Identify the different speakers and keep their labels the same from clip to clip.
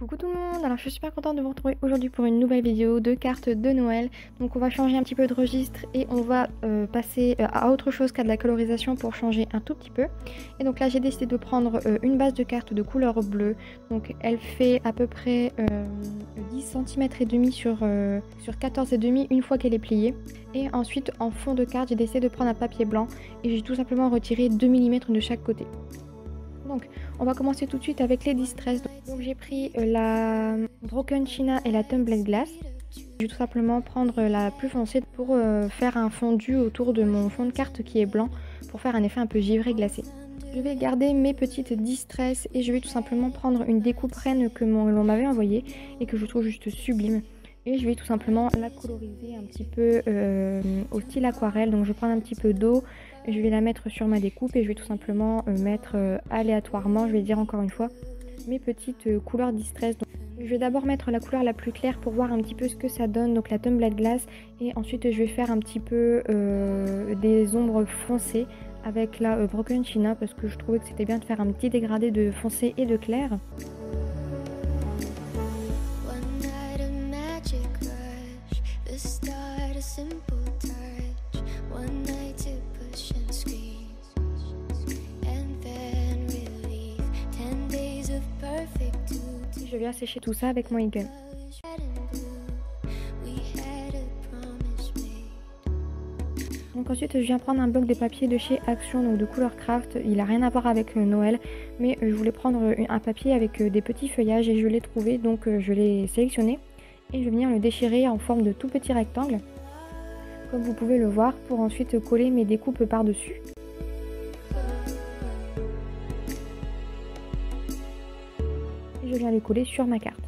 Speaker 1: Coucou tout le monde, alors je suis super contente de vous retrouver aujourd'hui pour une nouvelle vidéo de cartes de Noël. Donc on va changer un petit peu de registre et on va passer à autre chose qu'à de la colorisation pour changer un tout petit peu. Et donc là j'ai décidé de prendre une base de cartes de couleur bleue. Donc elle fait à peu près 10 cm et demi sur 14 et demi une fois qu'elle est pliée. Et ensuite en fond de carte j'ai décidé de prendre un papier blanc et j'ai tout simplement retiré 2 mm de chaque côté. Donc on va commencer tout de suite avec les Distress. Donc j'ai pris la Broken China et la Tumbled Glass. Je vais tout simplement prendre la plus foncée pour faire un fondu autour de mon fond de carte qui est blanc pour faire un effet un peu givré glacé. Je vais garder mes petites Distress et je vais tout simplement prendre une découpe reine que l'on m'avait envoyée et que je trouve juste sublime. Et je vais tout simplement la coloriser un petit peu au style aquarelle. Donc je vais prendre un petit peu d'eau, je vais la mettre sur ma découpe et je vais tout simplement mettre aléatoirement, je vais dire encore une fois, mes petites couleurs Distress. Donc, je vais d'abord mettre la couleur la plus claire pour voir un petit peu ce que ça donne, donc la Tumbled Glass. Et ensuite je vais faire un petit peu des ombres foncées avec la Broken China parce que je trouvais que c'était bien de faire un petit dégradé de foncé et de clair. Je viens sécher tout ça avec mon heat gun. Donc ensuite je viens prendre un bloc de papier de chez Action, donc de couleur Craft. Il n'a rien à voir avec Noël, mais je voulais prendre un papier avec des petits feuillages et je l'ai trouvé, donc je l'ai sélectionné et je vais venir le déchirer en forme de tout petit rectangle, comme vous pouvez le voir, pour ensuite coller mes découpes par dessus. Je viens les coller sur ma carte.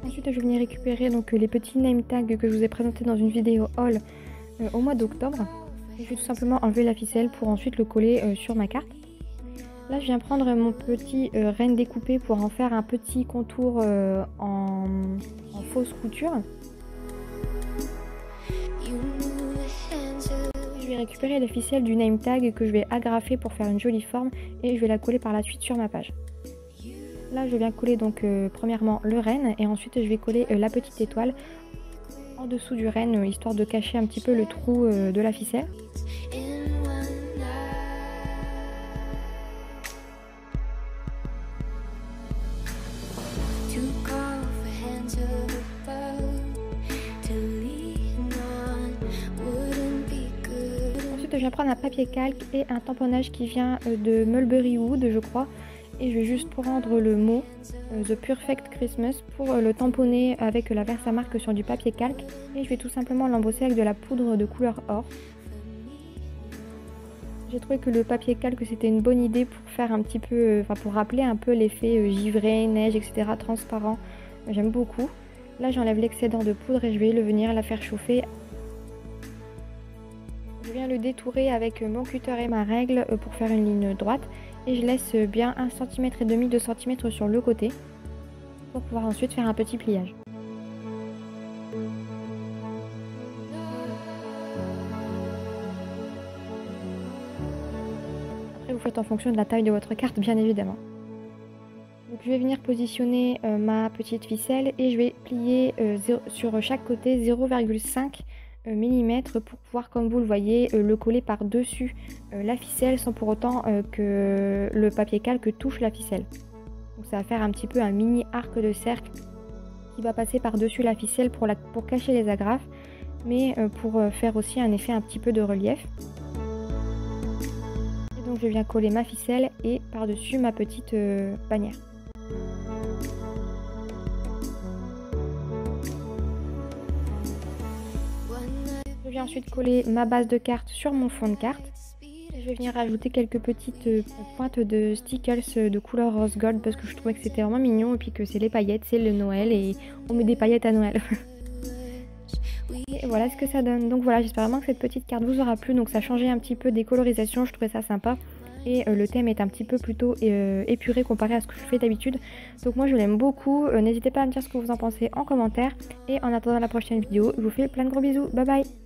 Speaker 1: Ensuite je vais venir récupérer donc les petits name tags que je vous ai présentés dans une vidéo haul au mois d'octobre. Je vais tout simplement enlever la ficelle pour ensuite le coller sur ma carte. Là je viens prendre mon petit renne découpé pour en faire un petit contour en fausse couture. Je vais récupérer la ficelle du name tag que je vais agrafer pour faire une jolie forme et je vais la coller par la suite sur ma page. Là je viens coller donc premièrement le renne et ensuite je vais coller la petite étoile en dessous du renne histoire de cacher un petit peu le trou de la ficelle. Je viens prendre un papier calque et un tamponnage qui vient de Mulberry Wood je crois, et je vais juste prendre le mot The Perfect Christmas pour le tamponner avec la Versamark sur du papier calque et je vais tout simplement l'embosser avec de la poudre de couleur or. J'ai trouvé que le papier calque c'était une bonne idée pour faire un petit peu, pour rappeler un peu l'effet givré, neige, etc. transparent. J'aime beaucoup. Là j'enlève l'excédent de poudre et je vais venir la faire chauffer. Je viens le détourer avec mon cutter et ma règle pour faire une ligne droite et je laisse bien 1,5 cm, 2 cm sur le côté pour pouvoir ensuite faire un petit pliage. Après vous faites en fonction de la taille de votre carte bien évidemment. Donc je vais venir positionner ma petite ficelle et je vais plier sur chaque côté 0,5 mm pour pouvoir, comme vous le voyez, le coller par dessus la ficelle sans pour autant que le papier calque touche la ficelle. Donc ça va faire un petit peu un mini arc de cercle qui va passer par dessus la ficelle pour cacher les agrafes, mais pour faire aussi un effet un petit peu de relief. Et donc je viens coller ma ficelle et par dessus ma petite bannière. Je vais ensuite coller ma base de carte sur mon fond de carte. Je vais venir rajouter quelques petites pointes de stickers de couleur rose gold parce que je trouvais que c'était vraiment mignon et puis que c'est les paillettes, c'est le Noël et on met des paillettes à Noël. Et voilà ce que ça donne. Donc voilà, j'espère vraiment que cette petite carte vous aura plu. Donc ça changeait un petit peu des colorisations, je trouvais ça sympa. Et le thème est un petit peu plutôt épuré comparé à ce que je fais d'habitude. Donc moi je l'aime beaucoup. N'hésitez pas à me dire ce que vous en pensez en commentaire. Et en attendant la prochaine vidéo, je vous fais plein de gros bisous. Bye bye.